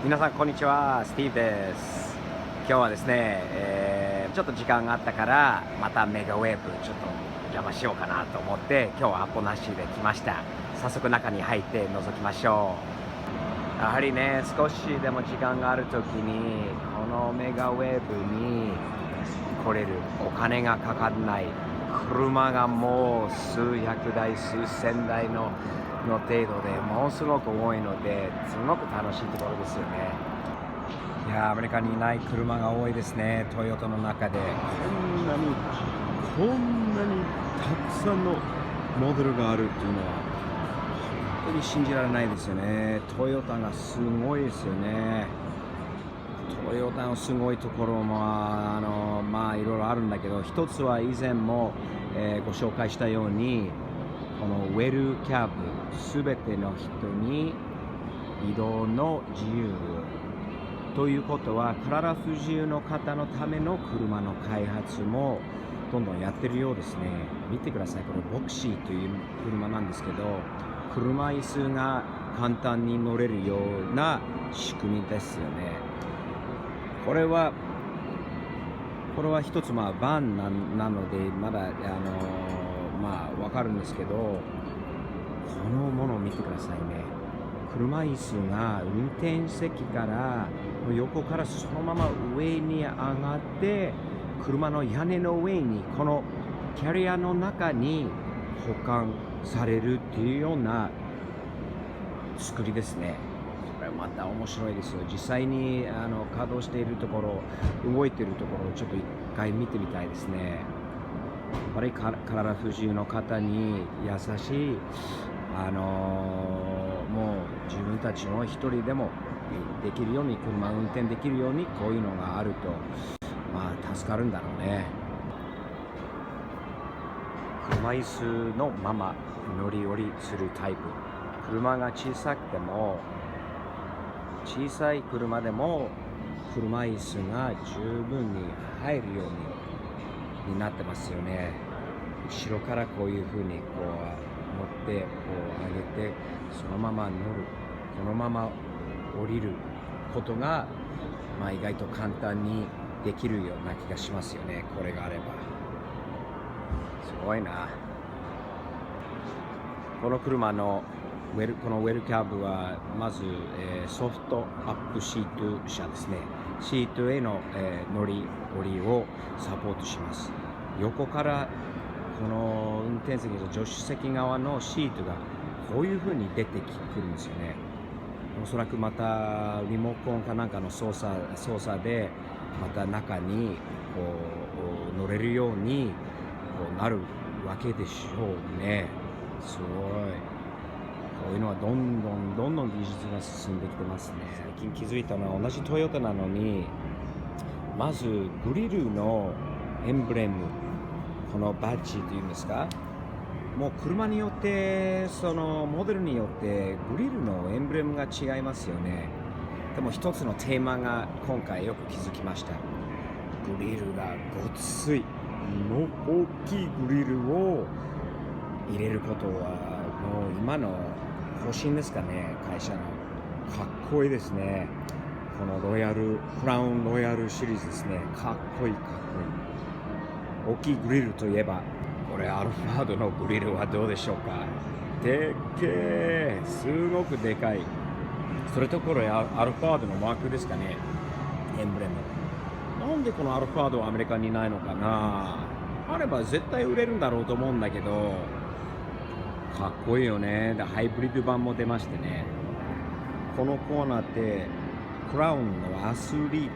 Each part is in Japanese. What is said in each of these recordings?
皆さんこんにちは、スティーブです。今日はですね、ちょっと時間があったからまたメガウェーブちょっとお邪魔しようかなと思って今日はアポなしで来ました。早速中に入って覗きましょう。やはりね、少しでも時間があるときにこのメガウェーブに来れる、お金がかかんない、車がもう数百台数千台の程度でものすごく多いので、すごく楽しいところですよね。いやー、アメリカにない車が多いですね。トヨタの中でこんなにたくさんのモデルがあるっていうのは本当に信じられないですよね。トヨタがすごいですよね。トヨタのすごいところもいろいろあるんだけど、一つは以前も、ご紹介したようにこのウェルキャブ、すべての人に移動の自由ということは、体不自由の方のための車の開発もどんどんやってるようですね。見てください。これボクシーという車なんですけど、車椅子が簡単に乗れるような仕組みですよね。これは一つバンなのでまだわかるんですけど、このものを見てくださいね。車椅子が運転席から横からそのまま上に上がって車の屋根の上にこのキャリアの中に保管されるっていうような作りですね。これまた面白いですよ。実際に稼働しているところ、動いているところをちょっと一回見てみたいですね。やっぱり体不自由の方に優しい、もう自分たちの一人でもできるように、車運転できるようにこういうのがあると助かるんだろうね。車椅子のまま乗り降りするタイプ。車が小さくても、小さい車でも車椅子が十分に入るようになってますよね。後ろからこういう風に乗って上げて、そのまま乗る、このまま降りることが意外と簡単にできるような気がしますよね。これがあればすごいな。この車のこのウェルキャブはまず、ソフトアップシート車ですね。シートへの、乗り降りをサポートします。横からこの運転席の助手席側のシートがこういう風に出てくるんですよね。おそらくまたリモコンかなんかの操作でまた中に乗れるようになるわけでしょうね。すごい。こういうのはどんどん技術が進んできてますね。最近気づいたのは、同じトヨタなのにまずグリルのエンブレム、このバッジというんですか、もう車によってそのモデルによってグリルのエンブレムが違いますよね。でも一つのテーマが今回よく気づきました。グリルがごついの大きいグリルを入れることはもう今の方針ですかね。会社のかっこいいですね。このクラウンロイヤルシリーズですね。かっこいい。大きいグリルといえば、これアルファードのグリルはどうでしょうか。でっけー、すごくでかい。それとこれアルファードのマークですかね。エンブレム。なんでこのアルファードはアメリカにないのかな。あれば絶対売れるんだろうと思うんだけど、かっこいいよね。でハイブリッド版も出ましてね。このコーナーってクラウンのアスリートという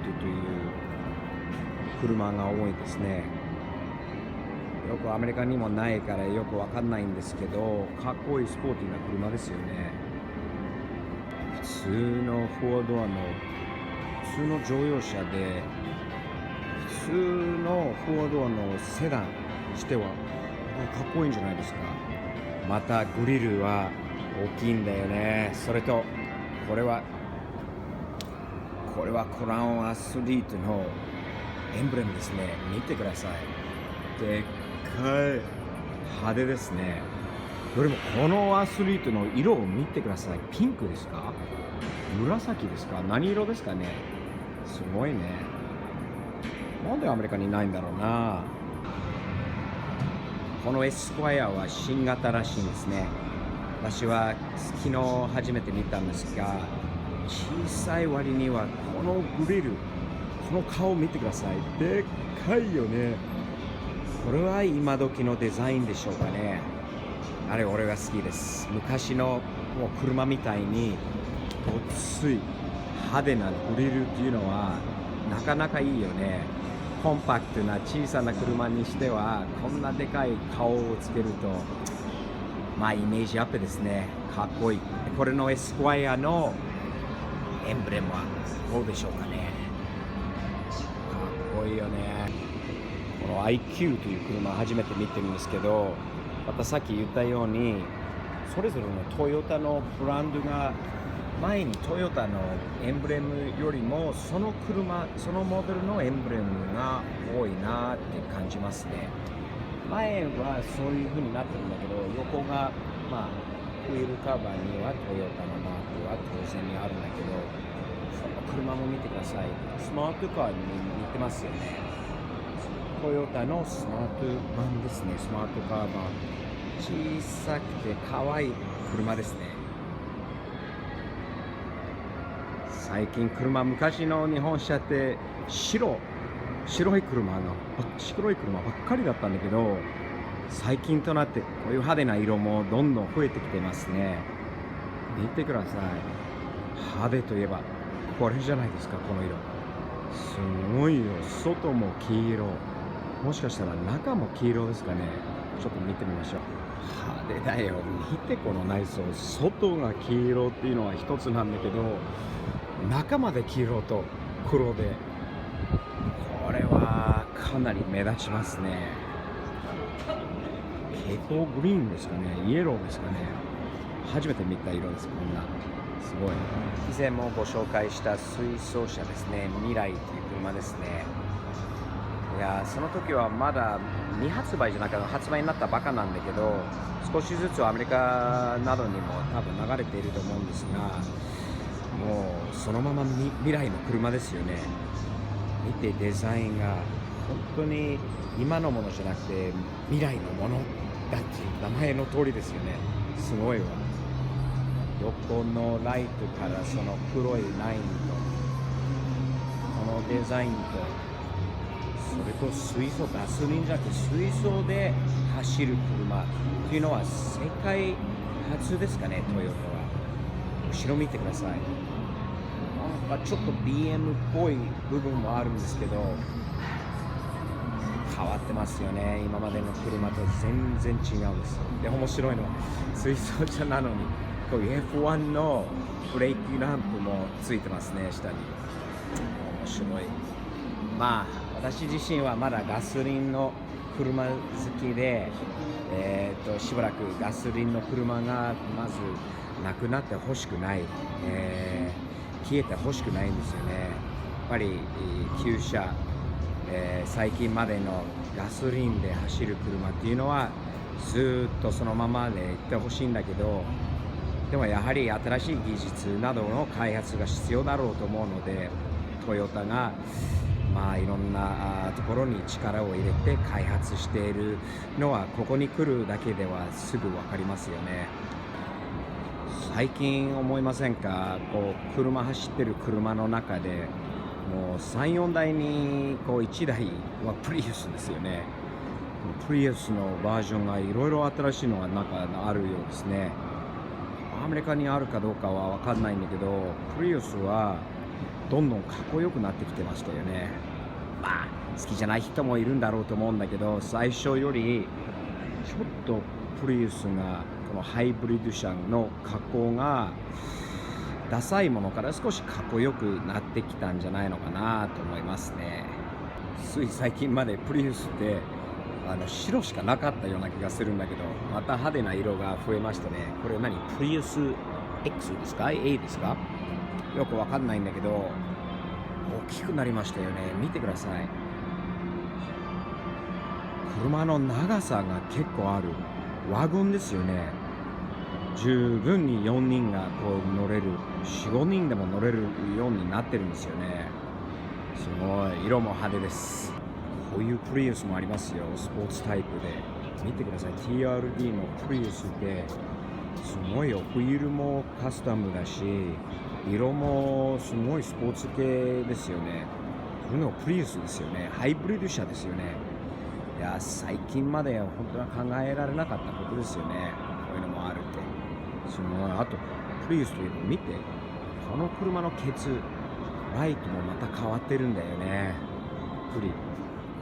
車が多いですね。よくアメリカにもないからよくわかんないんですけど、かっこいいスポーティーな車ですよね。普通の4ドアの普通の乗用車で、普通の4ドアのセダンにしてはかっこいいんじゃないですか。またグリルは大きいんだよね。それとこれはクラウンアスリートのエンブレムですね。見てください。でっかい派手ですね。どれもこのアスリートの色を見てください。ピンクですか？紫ですか？何色ですかね？すごいね。なんでアメリカにないんだろうな。このエスクワイアは新型らしいんですね。私は昨日初めて見たんですが、小さい割にはこのグリル、この顔見てください。でっかいよね。これは今時のデザインでしょうかね。あれ俺が好きです。昔のもう車みたいにごつい派手なグリルっていうのはなかなかいいよね。コンパクトな小さな車にしてはこんなでかい顔をつけるとまあイメージアップですね。かっこいい。これのエスクワイアのエンブレムはどうでしょうかね。かっこいいよね。この IQ という車初めて見てるんですけど、またさっき言ったようにそれぞれのトヨタのブランドが前にトヨタのエンブレムよりもその車、そのモデルのエンブレムが多いなって感じますね。前はそういう風になってるんだけど、横がまあホイールカバーにはトヨタのマークは当然にあるんだけど、その車も見てください。スマートカーに似てますよね。トヨタのスマート版ですね。スマートカー版。小さくて可愛い車ですね。最近昔の日本車って白い車ばっかりだったんだけど、最近となってこういう派手な色もどんどん増えてきてますね。見てください。派手といえばこれじゃないですか。この色すごいよ。外も黄色、もしかしたら中も黄色ですかね。ちょっと見てみましょう。派手だよ。見てこの内装。外が黄色っていうのは一つなんだけど、中まで黄色と黒で、これはかなり目立ちますね。蛍光グリーンですかね。イエローですかね。初めて見た色です。こんなすごい。以前もご紹介した水素車ですね。未来という車ですね。いやその時はまだ未発売じゃなくて発売になったばかなんだけど、少しずつアメリカなどにも多分流れていると思うんですが、もうそのまま未来の車ですよね。見てデザインが本当に今のものじゃなくて未来のものだっていう名前の通りですよね。すごいわ。横のライトからその黒いラインとこのデザインと、それと水素、ガソリンじゃなくて水素で走る車っていうのは世界初ですかね。トヨタは。後ろ見てください。なんかちょっと BM っぽい部分もあるんですけど、変わってますよね。今までの車と全然違うんです。で面白いのは水素車なのにこういう F1 のブレーキランプもついてますね、下に。面白い。まあ私自身はまだガソリンの車好きで、しばらくガソリンの車がまずなくなってほしくない、消えてほしくないんですよね。やっぱり旧車、最近までのガソリンで走る車っていうのはずっとそのままで行ってほしいんだけど、でもやはり新しい技術などの開発が必要だろうと思うので、トヨタがまあいろんなところに力を入れて開発しているのはここに来るだけではすぐ分かりますよね。最近思いませんか？こう走ってる車の中でもう3、4台にこう1台はプリウスですよね。プリウスのバージョンがいろいろ新しいのがなんかあるようですね。アメリカにあるかどうかは分かんないんだけど、プリウスはどんどんかっこよくなってきてましたよね。まあ好きじゃない人もいるんだろうと思うんだけど、最初よりちょっとプリウスがこのハイブリッド車の加工がダサいものから少しかっこよくなってきたんじゃないのかなと思いますね。つい最近までプリウスって白しかなかったような気がするんだけど、また派手な色が増えましたね。これ何？プリウス X ですか？ A ですか？よくわかんないんだけど大きくなりましたよね。見てください。車の長さが結構あるワゴンですよね。十分に4人がこう乗れる、4、5人でも乗れるようになってるんですよね。すごい、色も派手です。こういうプリウスもありますよ、スポーツタイプで。見てください、TRD のプリウスですごいよ。ホイールもカスタムだし、色もすごいスポーツ系ですよね。これのプリウスですよね。ハイブリッド車ですよね。いや、最近まで本当は考えられなかったことですよね。こういうのもあるって。すごい。あと、プリウスというの見て、この車のケツ、ライトもまた変わってるんだよね。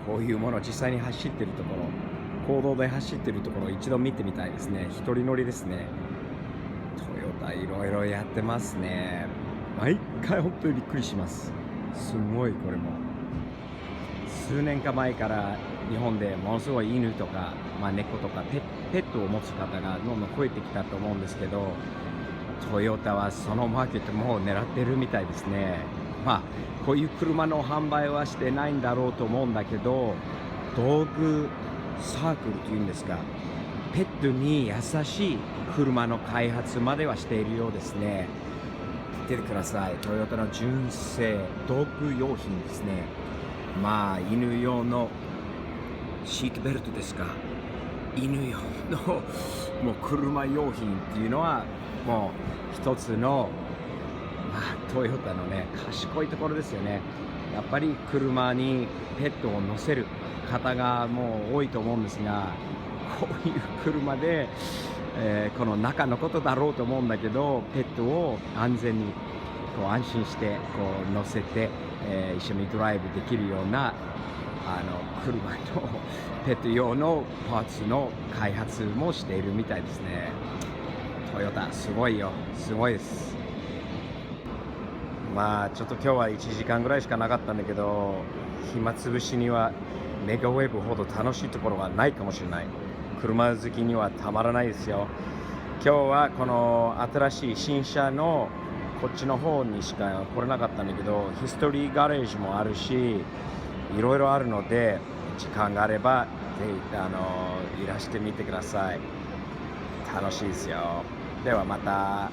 こういうもの実際に走ってるところ、公道で走ってるところを一度見てみたいですね。一人乗りですね。トヨタいろいろやってますね。毎回本当にびっくりします。すごいこれも。数年か前から日本でものすごい犬とか、猫とかペットを持つ方がどんどん増えてきたと思うんですけど、トヨタはそのマーケットも狙ってるみたいですね。こういう車の販売はしてないんだろうと思うんだけど、道具サークルというんですか、ペットに優しい車の開発まではしているようですね。見てください、トヨタの純正道具用品ですね。犬用のシートベルトですか、犬用のもう車用品っていうのはもう一つのトヨタのね、賢いところですよね。やっぱり車にペットを乗せる方がもう多いと思うんですが、こういう車で、この中のことだろうと思うんだけど、ペットを安全にこう安心してこう乗せて、一緒にドライブできるような車のペット用のパーツの開発もしているみたいですね。トヨタすごいよ、すごいです。ちょっと今日は1時間ぐらいしかなかったんだけど、暇つぶしにはメガウェーブほど楽しいところはないかもしれない。車好きにはたまらないですよ。今日はこの新しい新車のこっちの方にしか来れなかったんだけど、ヒストリーガレージもあるし、いろいろあるので、時間があればぜひいらしてみてください。楽しいですよ。ではまた。